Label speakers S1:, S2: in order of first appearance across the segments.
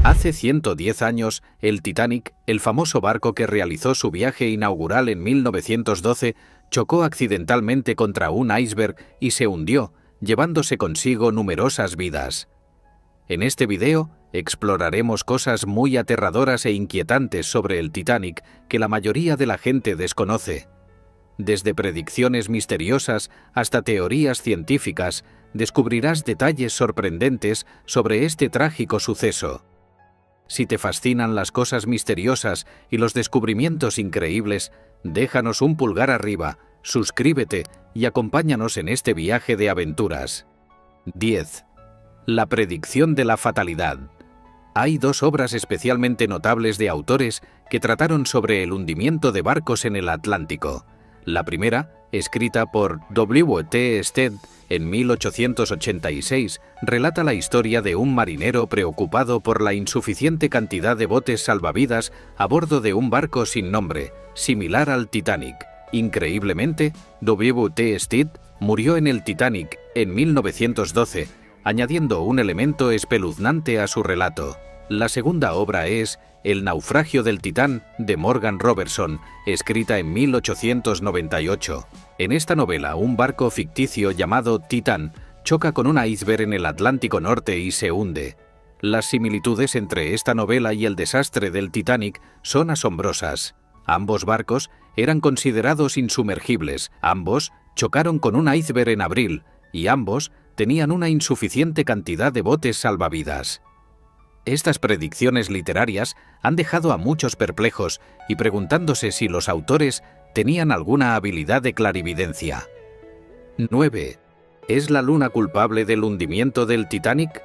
S1: Hace 110 años, el Titanic, el famoso barco que realizó su viaje inaugural en 1912, chocó accidentalmente contra un iceberg y se hundió, llevándose consigo numerosas vidas. En este video exploraremos cosas muy aterradoras e inquietantes sobre el Titanic que la mayoría de la gente desconoce. Desde predicciones misteriosas hasta teorías científicas, descubrirás detalles sorprendentes sobre este trágico suceso. Si te fascinan las cosas misteriosas y los descubrimientos increíbles, déjanos un pulgar arriba, suscríbete y acompáñanos en este viaje de aventuras. 10. La predicción de la fatalidad. Hay dos obras especialmente notables de autores que trataron sobre el hundimiento de barcos en el Atlántico. La primera, escrita por W. T. Stead en 1886, relata la historia de un marinero preocupado por la insuficiente cantidad de botes salvavidas a bordo de un barco sin nombre, similar al Titanic. Increíblemente, W. T. Stead murió en el Titanic en 1912, añadiendo un elemento espeluznante a su relato. La segunda obra es El naufragio del Titán, de Morgan Robertson, escrita en 1898. En esta novela, un barco ficticio llamado Titán choca con un iceberg en el Atlántico Norte y se hunde. Las similitudes entre esta novela y el desastre del Titanic son asombrosas. Ambos barcos eran considerados insumergibles, ambos chocaron con un iceberg en abril, y ambos tenían una insuficiente cantidad de botes salvavidas. Estas predicciones literarias han dejado a muchos perplejos y preguntándose si los autores tenían alguna habilidad de clarividencia. 9. ¿Es la Luna culpable del hundimiento del Titanic?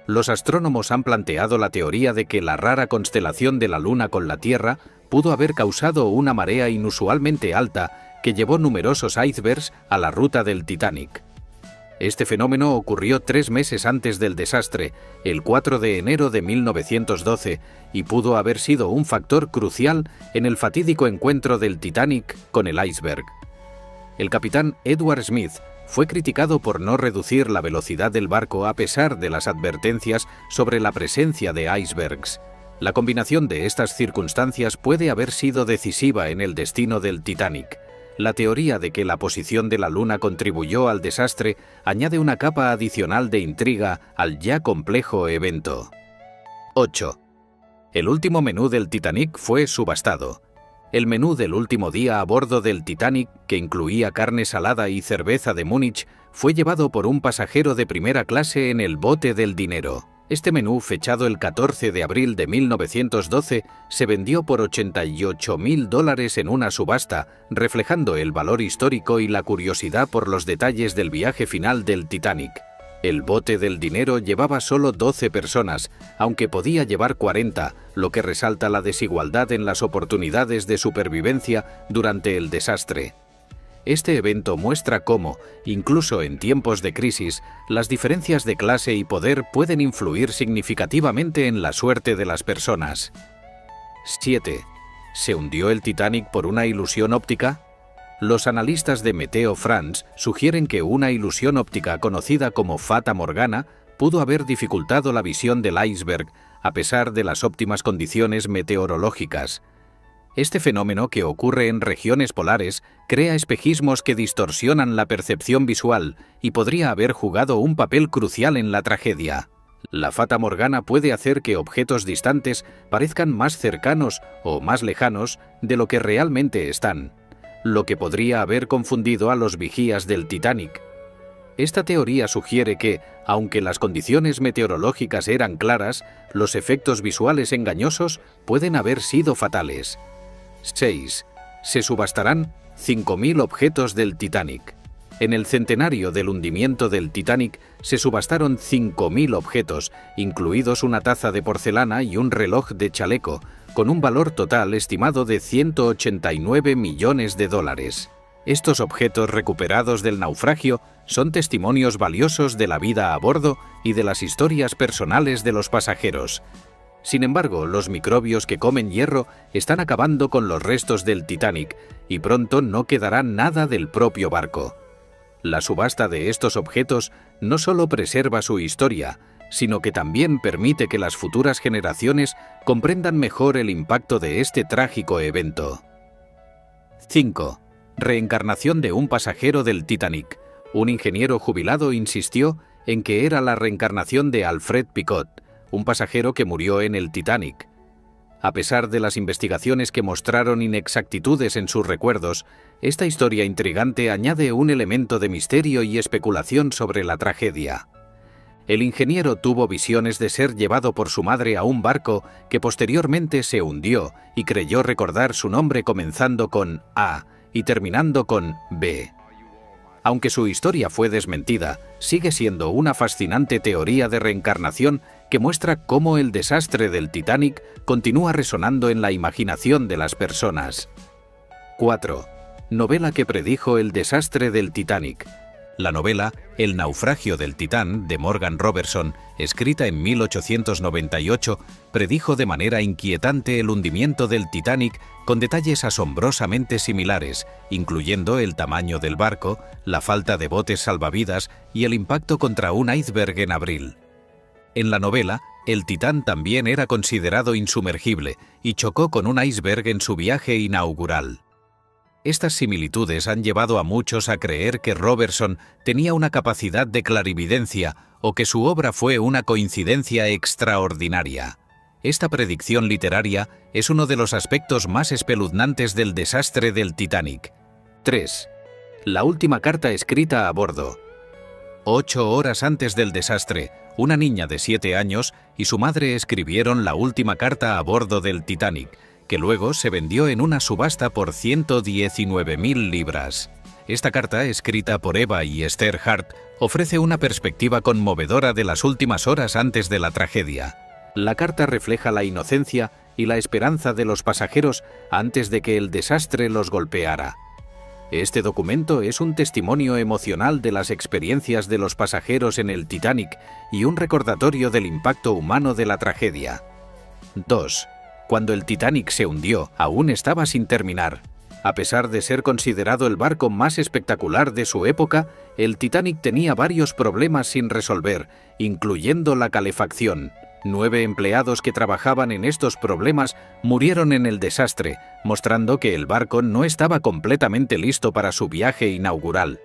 S1: Los astrónomos han planteado la teoría de que la rara constelación de la Luna con la Tierra pudo haber causado una marea inusualmente alta que llevó numerosos icebergs a la ruta del Titanic. Este fenómeno ocurrió 3 meses antes del desastre, el 4 de enero de 1912, y pudo haber sido un factor crucial en el fatídico encuentro del Titanic con el iceberg. El capitán Edward Smith fue criticado por no reducir la velocidad del barco a pesar de las advertencias sobre la presencia de icebergs. La combinación de estas circunstancias puede haber sido decisiva en el destino del Titanic. La teoría de que la posición de la Luna contribuyó al desastre añade una capa adicional de intriga al ya complejo evento. 8. El último menú del Titanic fue subastado. El menú del último día a bordo del Titanic, que incluía carne salada y cerveza de Múnich, fue llevado por un pasajero de primera clase en el bote del dinero. Este menú, fechado el 14 de abril de 1912, se vendió por $88.000 en una subasta, reflejando el valor histórico y la curiosidad por los detalles del viaje final del Titanic. El bote del dinero llevaba solo 12 personas, aunque podía llevar 40, lo que resalta la desigualdad en las oportunidades de supervivencia durante el desastre. Este evento muestra cómo, incluso en tiempos de crisis, las diferencias de clase y poder pueden influir significativamente en la suerte de las personas. 7. ¿Se hundió el Titanic por una ilusión óptica? Los analistas de Meteo France sugieren que una ilusión óptica conocida como Fata Morgana pudo haber dificultado la visión del iceberg, a pesar de las óptimas condiciones meteorológicas. Este fenómeno, que ocurre en regiones polares, crea espejismos que distorsionan la percepción visual y podría haber jugado un papel crucial en la tragedia. La Fata Morgana puede hacer que objetos distantes parezcan más cercanos o más lejanos de lo que realmente están, lo que podría haber confundido a los vigías del Titanic. Esta teoría sugiere que, aunque las condiciones meteorológicas eran claras, los efectos visuales engañosos pueden haber sido fatales. 6. Se subastarán 5.000 objetos del Titanic. En el centenario del hundimiento del Titanic se subastaron 5.000 objetos, incluidos una taza de porcelana y un reloj de chaleco, con un valor total estimado de $189 millones. Estos objetos recuperados del naufragio son testimonios valiosos de la vida a bordo y de las historias personales de los pasajeros. Sin embargo, los microbios que comen hierro están acabando con los restos del Titanic y pronto no quedará nada del propio barco. La subasta de estos objetos no solo preserva su historia, sino que también permite que las futuras generaciones comprendan mejor el impacto de este trágico evento. 5. Reencarnación de un pasajero del Titanic. Un ingeniero jubilado insistió en que era la reencarnación de Alfred Picot, un pasajero que murió en el Titanic. A pesar de las investigaciones que mostraron inexactitudes en sus recuerdos, esta historia intrigante añade un elemento de misterio y especulación sobre la tragedia. El ingeniero tuvo visiones de ser llevado por su madre a un barco que posteriormente se hundió y creyó recordar su nombre comenzando con A y terminando con B. Aunque su historia fue desmentida, sigue siendo una fascinante teoría de reencarnación que muestra cómo el desastre del Titanic continúa resonando en la imaginación de las personas. 4. Novela que predijo el desastre del Titanic. La novela El naufragio del Titán, de Morgan Robertson, escrita en 1898, predijo de manera inquietante el hundimiento del Titanic con detalles asombrosamente similares, incluyendo el tamaño del barco, la falta de botes salvavidas y el impacto contra un iceberg en abril. En la novela, el Titán también era considerado insumergible y chocó con un iceberg en su viaje inaugural. Estas similitudes han llevado a muchos a creer que Robertson tenía una capacidad de clarividencia o que su obra fue una coincidencia extraordinaria. Esta predicción literaria es uno de los aspectos más espeluznantes del desastre del Titanic. 3. La última carta escrita a bordo. 8 horas antes del desastre, una niña de 7 años y su madre escribieron la última carta a bordo del Titanic, que luego se vendió en una subasta por 119.000 libras. Esta carta, escrita por Eva y Esther Hart, ofrece una perspectiva conmovedora de las últimas horas antes de la tragedia. La carta refleja la inocencia y la esperanza de los pasajeros antes de que el desastre los golpeara. Este documento es un testimonio emocional de las experiencias de los pasajeros en el Titanic y un recordatorio del impacto humano de la tragedia. 2. Cuando el Titanic se hundió, aún estaba sin terminar. A pesar de ser considerado el barco más espectacular de su época, el Titanic tenía varios problemas sin resolver, incluyendo la calefacción. 9 empleados que trabajaban en estos problemas murieron en el desastre, mostrando que el barco no estaba completamente listo para su viaje inaugural.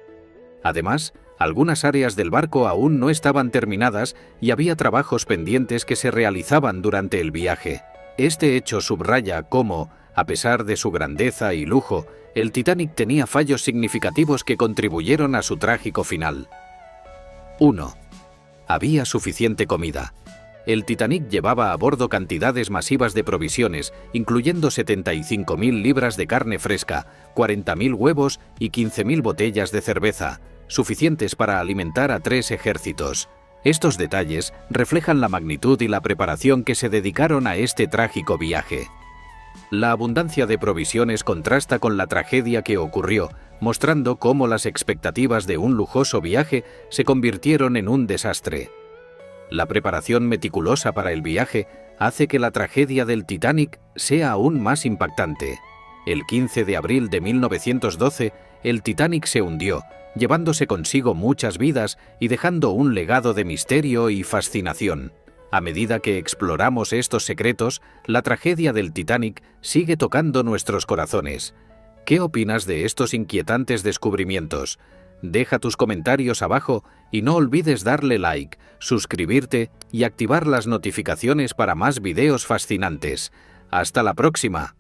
S1: Además, algunas áreas del barco aún no estaban terminadas y había trabajos pendientes que se realizaban durante el viaje. Este hecho subraya cómo, a pesar de su grandeza y lujo, el Titanic tenía fallos significativos que contribuyeron a su trágico final. 1. Había suficiente comida. El Titanic llevaba a bordo cantidades masivas de provisiones, incluyendo 75.000 libras de carne fresca, 40.000 huevos y 15.000 botellas de cerveza, suficientes para alimentar a 3 ejércitos. Estos detalles reflejan la magnitud y la preparación que se dedicaron a este trágico viaje. La abundancia de provisiones contrasta con la tragedia que ocurrió, mostrando cómo las expectativas de un lujoso viaje se convirtieron en un desastre. La preparación meticulosa para el viaje hace que la tragedia del Titanic sea aún más impactante. El 15 de abril de 1912, el Titanic se hundió, llevándose consigo muchas vidas y dejando un legado de misterio y fascinación. A medida que exploramos estos secretos, la tragedia del Titanic sigue tocando nuestros corazones. ¿Qué opinas de estos inquietantes descubrimientos? Deja tus comentarios abajo y no olvides darle like, suscribirte y activar las notificaciones para más videos fascinantes. ¡Hasta la próxima!